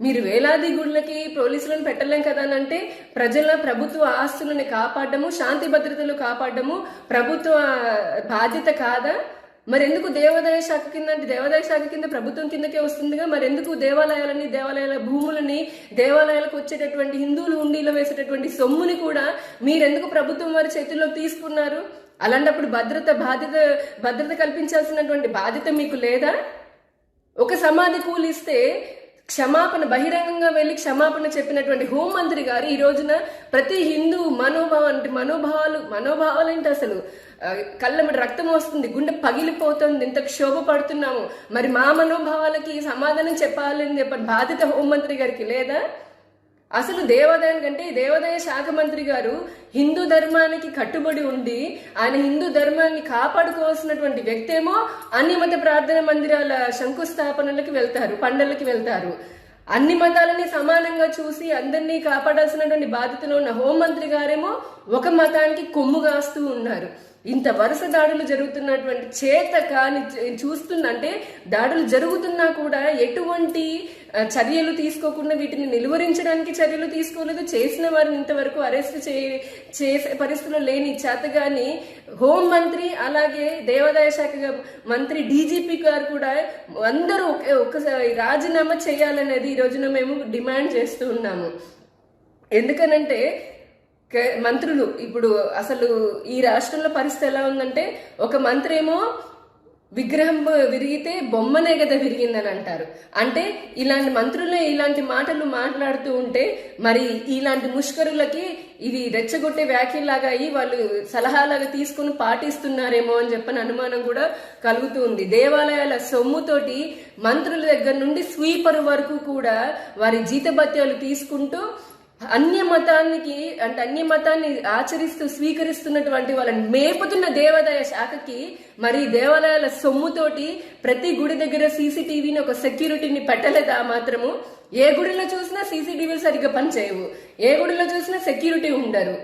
మీరు వేలాది గుళ్ళకి పోలీసులను పెట్టలేం కదా అని అంటే ప్రజల ప్రభుత్వ ఆస్తులను కాపాడము, శాంతి భద్రతలు కాపాడము ప్రభుత్వ బాధ్యత కాదా? మరెందుకు దేవాదాయ శాఖ కింద అంటే దేవాదాయ శాఖ కింద ప్రభుత్వం కిందకే వస్తుందిగా, మరెందుకు దేవాలయాల భూములని, దేవాలయాలకు వచ్చేటటువంటి హిందువులు హుండీలో వేసేటటువంటి సొమ్ముని కూడా మీరెందుకు ప్రభుత్వం వారి చేతుల్లో తీసుకున్నారు? అలాంటప్పుడు భద్రత కల్పించాల్సినటువంటి బాధ్యత మీకు లేదా? ఒక సమాధి కూలిస్తే క్షమాపణ బహిరంగంగా వెళ్లి క్షమాపణ చెప్పినటువంటి హోంమంత్రి గారు ఈ రోజున ప్రతి హిందూ మనోభావాలు ఏంటి అసలు? కళ్ళమటి రక్తం వస్తుంది, గుండె పగిలిపోతుంది, ఇంత క్షోభ పడుతున్నాము. మరి మా మనోభావాలకి సమాధానం చెప్పాలని చెప్పని బాధ్యత హోంమంత్రి గారికి లేదా? అసలు దేవాదాయ శాఖ మంత్రి గారు హిందూ ధర్మానికి కట్టుబడి ఉండి ఆయన హిందూ ధర్మాన్ని కాపాడుకోవాల్సినటువంటి వ్యక్తి ఏమో అన్ని మత ప్రార్థన మందిరాల శంకుస్థాపనలకి వెళ్తారు, పండలకి వెళ్తారు. అన్ని మతాలని సమానంగా చూసి అందరినీ కాపాడాల్సినటువంటి బాధ్యతలో ఉన్న హోంమంత్రి గారేమో ఒక మతానికి కొమ్ము కాస్తూ ఉన్నారు. ఇంత వరుస దాడులు జరుగుతున్నటువంటి చేత కానీ చూస్తుందంటే దాడులు జరుగుతున్నా కూడా ఎటువంటి చర్యలు తీసుకోకుండా వీటిని నిలువరించడానికి చర్యలు తీసుకోలేదు. చేసిన వారిని ఇంతవరకు అరెస్ట్ చేసే పరిస్థితుల్లో లేని చేతగాని హోంమంత్రి అలాగే దేవాదాయ శాఖ మంత్రి డీజీపీ గారు కూడా అందరూ ఒక్కసారి రాజీనామా చేయాలనేది ఈ రోజున మేము డిమాండ్ చేస్తూ ఉన్నాము. ఎందుకనంటే మంత్రులు ఇప్పుడు అసలు ఈ రాష్ట్రంలో పరిస్థితి ఎలా ఉందంటే ఒక మంత్రి ఏమో విగ్రహం విరిగితే బొమ్మనే కదా విరిగిందని అంటారు. అంటే ఇలాంటి మంత్రులే ఇలాంటి మాటలు మాట్లాడుతూ ఉంటే మరి ఇలాంటి ముష్కరులకి ఇవి రెచ్చగొట్టే వ్యాఖ్యలాగా అయ్యి వాళ్ళు సలహాలాగా తీసుకుని పాటిస్తున్నారేమో అని చెప్పని అనుమానం కూడా కలుగుతూ ఉంది. దేవాలయాల సొమ్ముతోటి మంత్రుల దగ్గర నుండి స్వీపర్ వరకు కూడా వారి జీతభత్యాలు తీసుకుంటూ అన్య మతాన్ని ఆచరిస్తూ స్వీకరిస్తున్నటువంటి వాళ్ళని మేపుతున్న దేవాదాయ శాఖకి మరి దేవాలయాల సొమ్ముతోటి ప్రతి గుడి దగ్గర సీసీటీవీని ఒక సెక్యూరిటీని పెట్టలేదా? మాత్రము ఏ గుడిలో చూసినా సీసీటీవీలు సరిగ్గా పనిచేయవు, ఏ గుడిలో చూసినా సెక్యూరిటీ ఉండరు.